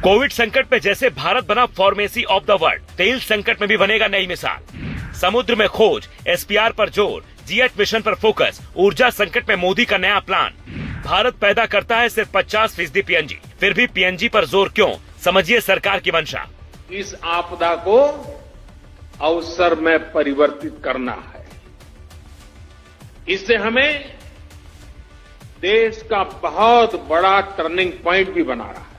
Covid संकट में जैसे भारत बना फार्मेसी ऑफ द वर्ल्ड, तेल संकट में भी बनेगा नई मिसाल। समुद्र में खोज, एसपीआर पर जोर, जी8 मिशन पर फोकस, ऊर्जा संकट में मोदी का नया प्लान। भारत पैदा करता है सिर्फ 50% पीएनजी, फिर भी पीएनजी पर जोर क्यों? समझिए सरकार की मंशा। इस आपदा को अवसर में परिवर्तित करना है। इससे हमें देश का बहुत बड़ा टर्निंग पॉइंट भी बना रहा है।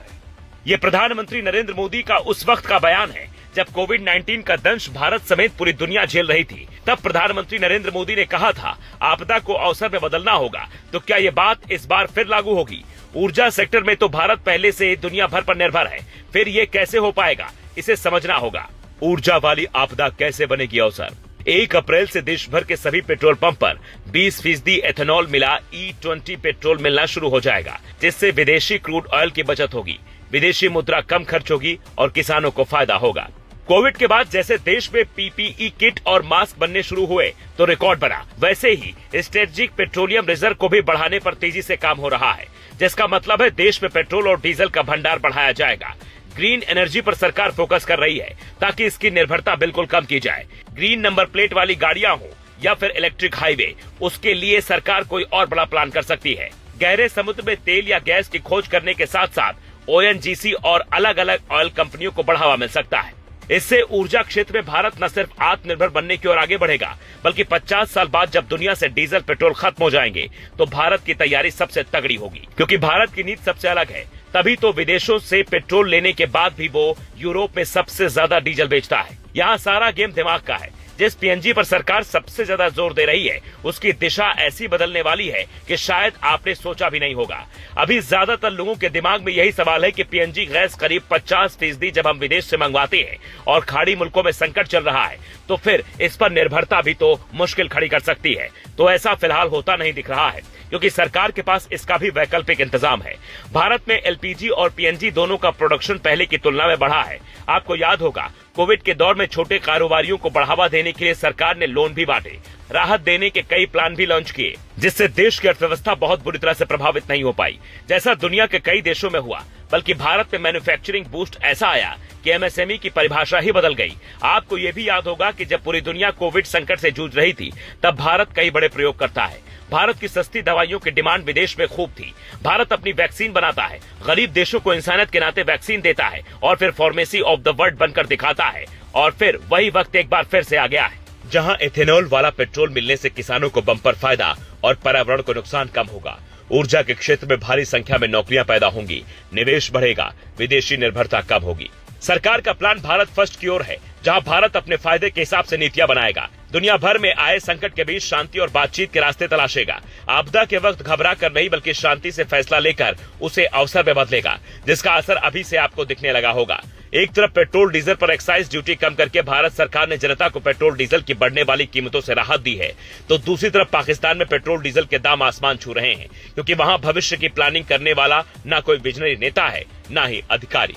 ये प्रधानमंत्री नरेंद्र मोदी का उस वक्त का बयान है जब कोविड-19 का दंश भारत समेत पूरी दुनिया झेल रही थी। तब प्रधानमंत्री नरेंद्र मोदी ने कहा था, आपदा को अवसर में बदलना होगा। तो क्या ये बात इस बार फिर लागू होगी? ऊर्जा सेक्टर में तो भारत पहले से दुनिया भर पर निर्भर है, फिर ये कैसे हो पाएगा, इसे समझना होगा। ऊर्जा वाली आपदा कैसे बनेगी अवसर? 1 अप्रैल से देश भर के सभी पेट्रोल पंप पर 20% एथेनॉल मिला E20 पेट्रोल मिलना शुरू हो जाएगा, जिससे विदेशी क्रूड ऑयल की बचत होगी, विदेशी मुद्रा कम खर्च होगी और किसानों को फायदा होगा। कोविड के बाद जैसे देश में पीपीई किट और मास्क बनने शुरू हुए तो रिकॉर्ड बना, वैसे ही स्ट्रेटेजिक पेट्रोलियम रिजर्व को भी बढ़ाने पर तेजी से काम हो रहा है, जिसका मतलब है देश में पेट्रोल और डीजल का भंडार बढ़ाया जाएगा। ग्रीन एनर्जी पर सरकार फोकस कर रही है ताकि इसकी निर्भरता बिल्कुल कम की जाए। ग्रीन नंबर प्लेट वाली गाड़ियां हो या फिर इलेक्ट्रिक हाईवे, उसके लिए सरकार कोई और बड़ा प्लान कर सकती है। गहरे समुद्र में तेल या गैस की खोज करने के साथ साथ ओएनजीसी और अलग अलग ऑयल कंपनियों को बढ़ावा मिल सकता है। इससे ऊर्जा क्षेत्र में भारत न सिर्फ आत्मनिर्भर बनने की ओर आगे बढ़ेगा, बल्कि 50 साल बाद जब दुनिया से डीजल पेट्रोल खत्म हो जाएंगे तो भारत की तैयारी सबसे तगड़ी होगी। क्योंकि भारत की नीति सबसे अलग है, तभी तो विदेशों से पेट्रोल लेने के बाद भी वो यूरोप में सबसे ज्यादा डीजल बेचता है। यहाँ सारा गेम दिमाग का है। जिस पीएनजी पर सरकार सबसे ज्यादा जोर दे रही है, उसकी दिशा ऐसी बदलने वाली है कि शायद आपने सोचा भी नहीं होगा। अभी ज्यादातर लोगों के दिमाग में यही सवाल है कि पीएनजी गैस करीब 50% जब हम विदेश से मंगवाते हैं और खाड़ी मुल्कों में संकट चल रहा है, तो फिर इस पर निर्भरता भी तो मुश्किल खड़ी कर सकती है। तो ऐसा फिलहाल होता नहीं दिख रहा है, क्योंकि सरकार के पास इसका भी वैकल्पिक इंतजाम है। भारत में एलपीजी और पीएनजी दोनों का प्रोडक्शन पहले की तुलना में बढ़ा है। आपको याद होगा, कोविड के दौर में छोटे कारोबारियों को बढ़ावा देने के लिए सरकार ने लोन भी बांटे, राहत देने के कई प्लान भी लॉन्च किए, जिससे देश की अर्थव्यवस्था बहुत बुरी तरह से प्रभावित नहीं हो पाई, जैसा दुनिया के कई देशों में हुआ। बल्कि भारत में मैन्युफैक्चरिंग बूस्ट ऐसा आया कि एमएसएमई की परिभाषा ही बदल गई। आपको ये भी याद होगा कि जब पूरी दुनिया कोविड संकट से जूझ रही थी, तब भारत कई बड़े प्रयोग करता है। भारत की सस्ती दवाइयों की डिमांड विदेश में खूब थी। भारत अपनी वैक्सीन बनाता है, गरीब देशों को इंसानियत के नाते वैक्सीन देता है और फिर फार्मेसी ऑफ द वर्ल्ड बनकर दिखाता है। और फिर वही वक्त एक बार फिर से आ गया है, जहां एथेनॉल वाला पेट्रोल मिलने से किसानों को बम्पर फायदा और पर्यावरण को नुकसान कम होगा। ऊर्जा के क्षेत्र में भारी संख्या में नौकरियां पैदा होंगी, निवेश बढ़ेगा, विदेशी निर्भरता कम होगी। सरकार का प्लान भारत फर्स्ट की ओर है, जहां भारत अपने फायदे के हिसाब से नीतियां बनाएगा। दुनिया भर में आए संकट के बीच शांति और बातचीत के रास्ते तलाशेगा। आपदा के वक्त घबरा कर नहीं, बल्कि शांति से फैसला लेकर उसे अवसर में बदलेगा, जिसका असर अभी से आपको दिखने लगा होगा। एक तरफ पेट्रोल डीजल पर एक्साइज ड्यूटी कम करके भारत सरकार ने जनता को पेट्रोल डीजल की बढ़ने वाली कीमतों से राहत दी है, तो दूसरी तरफ पाकिस्तान में पेट्रोल डीजल के दाम आसमान छू रहे हैं, क्योंकि वहां भविष्य की प्लानिंग करने वाला ना कोई विजनरी नेता है, ना ही अधिकारी।